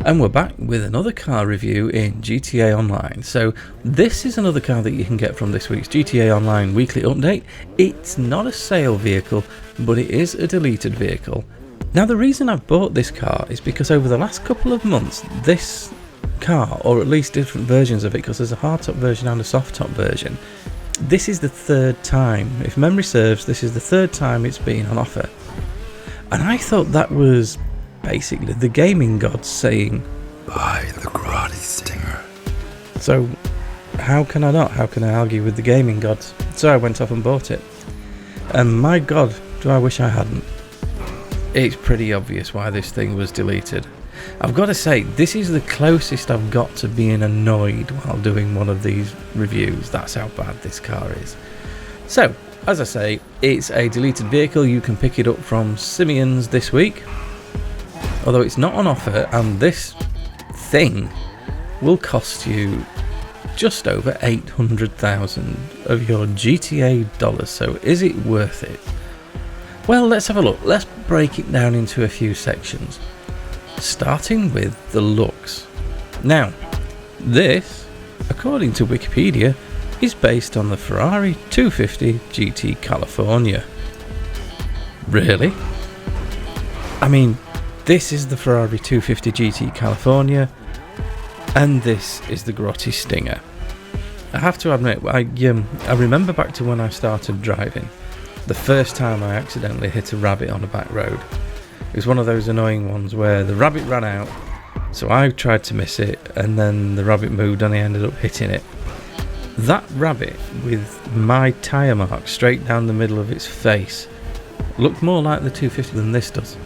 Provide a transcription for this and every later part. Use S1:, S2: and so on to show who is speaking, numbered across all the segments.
S1: And we're back with another car review in GTA Online. So this is another car that you can get from this week's GTA Online weekly update. It's not a sale vehicle, but it is a deleted vehicle. Now the reason I've bought this car is because over the last couple of months, this car, or at least different versions of it, because there's a hardtop version and a softtop version, this is the third time, if memory serves, this is the third time it's been on offer. And I thought that was basically the gaming gods saying,
S2: buy the Grotti Stinger.
S1: So how can I argue with the gaming gods? So I went off and bought it. And my god, do I wish I hadn't. It's pretty obvious why this thing was deleted. I've got to say, this is the closest I've got to being annoyed while doing one of these reviews. That's how bad this car is. So, as I say, it's a deleted vehicle. You can pick it up from Simeon's this week. Although it's not on offer, and this thing will cost you just over 800,000 of your GTA dollars. So is it worth it? Well, let's have a look. Let's break it down into a few sections. Starting with the looks. Now, this, according to Wikipedia, is based on the Ferrari 250 GT California. Really? I mean, this is the Ferrari 250 GT California, and this is the Grotti Stinger. I have to admit, I remember back to when I started driving, the first time I accidentally hit a rabbit on a back road. It was one of those annoying ones where the rabbit ran out, so I tried to miss it, and then the rabbit moved and I ended up hitting it. That rabbit, with my tyre mark straight down the middle of its face, looked more like the 250 than this does.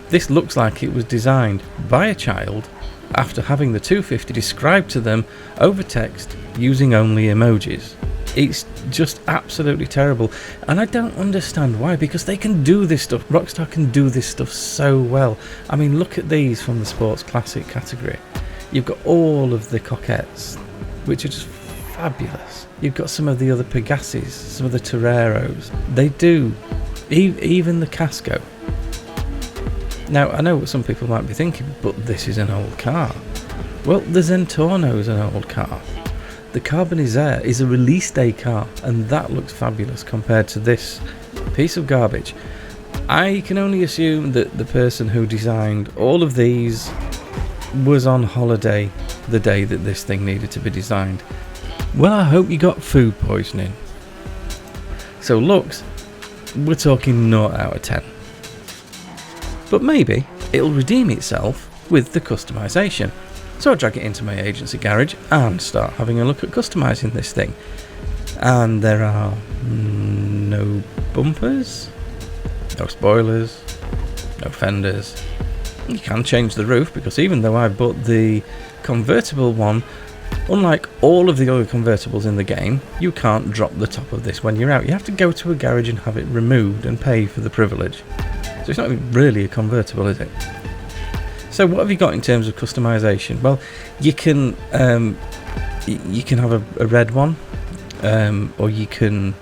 S1: This looks like it was designed by a child after having the 250 described to them over text using only emojis. It's just absolutely terrible, and I don't understand why, because they can do this stuff. Rockstar can do this stuff so well. I mean, look at these from the sports classic category. You've got all of the coquettes, which are just fabulous. You've got some of the other Pegassis, some of the Toreros. They do, even the Casco. Now, I know what some people might be thinking, but this is an old car. Well, the Zentorno is an old car. The Carbonizere is a release day car, and that looks fabulous compared to this piece of garbage. I can only assume that the person who designed all of these was on holiday the day that this thing needed to be designed. Well, I hope you got food poisoning. So looks, we're talking 0 out of 10. But maybe it'll redeem itself with the customization. So I drag it into my agency garage and start having a look at customizing this thing. And there are no bumpers, no spoilers, no fenders. You can change the roof, because even though I bought the convertible one, unlike all of the other convertibles in the game, you can't drop the top of this when you're out. You have to go to a garage and have it removed and pay for the privilege. So it's not even really a convertible, is it? So what have you got in terms of customization? Well, you can have a red one, or you can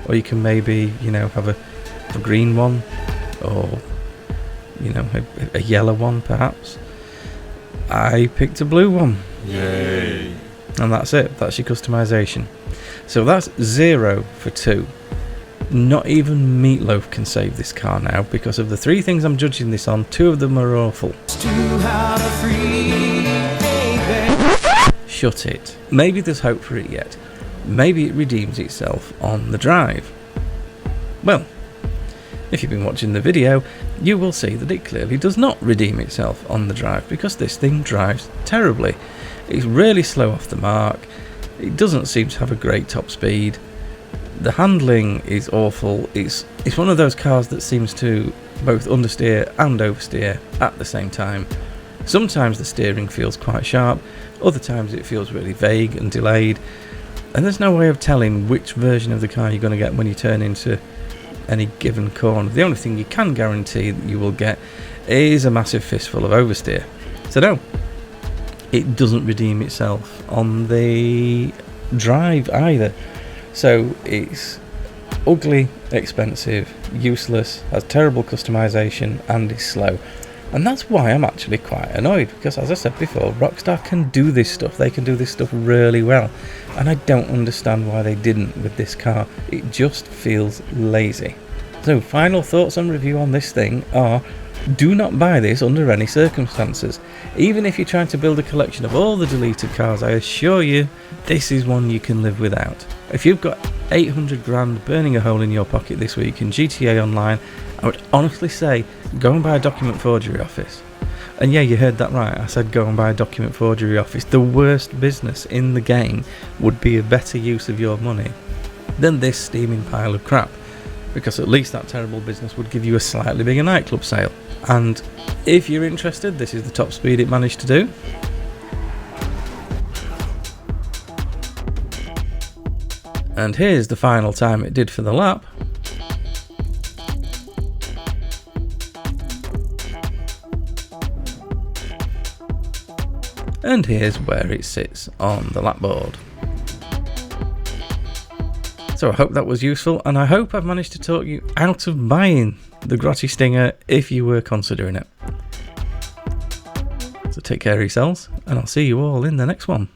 S1: maybe have a green one, or a yellow one perhaps. I picked a blue one.
S2: Yay!
S1: And that's it. That's your customization. So that's 0 for 2. Not even Meatloaf can save this car now, because of the 3 things I'm judging this on, 2 of them are awful. Shut it. Maybe there's hope for it yet. Maybe it redeems itself on the drive. Well, if you've been watching the video, you will see that it clearly does not redeem itself on the drive, because this thing drives terribly. It's really slow off the mark. It doesn't seem to have a great top speed. The handling is awful. It's one of those cars that seems to both understeer and oversteer at the same time. Sometimes the steering feels quite sharp, other times it feels really vague and delayed, and there's no way of telling which version of the car you're going to get when you turn into any given corner. The only thing you can guarantee that you will get is a massive fistful of oversteer. So no, it doesn't redeem itself on the drive either. So it's ugly, expensive, useless, has terrible customization, and is slow. And that's why I'm actually quite annoyed, because as I said before, Rockstar can do this stuff. They can do this stuff really well. And I don't understand why they didn't with this car. It just feels lazy. So final thoughts and review on this thing are, do not buy this under any circumstances. Even if you're trying to build a collection of all the deleted cars, I assure you, this is one you can live without. If you've got 800 grand burning a hole in your pocket this week in GTA Online, I would honestly say, go and buy a document forgery office. And yeah, you heard that right, I said go and buy a document forgery office. The worst business in the game would be a better use of your money than this steaming pile of crap. Because at least that terrible business would give you a slightly bigger nightclub sale. And if you're interested, this is the top speed it managed to do. And here's the final time it did for the lap. And here's where it sits on the lap board. So I hope that was useful, and I hope I've managed to talk you out of buying the Grotti Stinger if you were considering it. So take care of yourselves, and I'll see you all in the next one.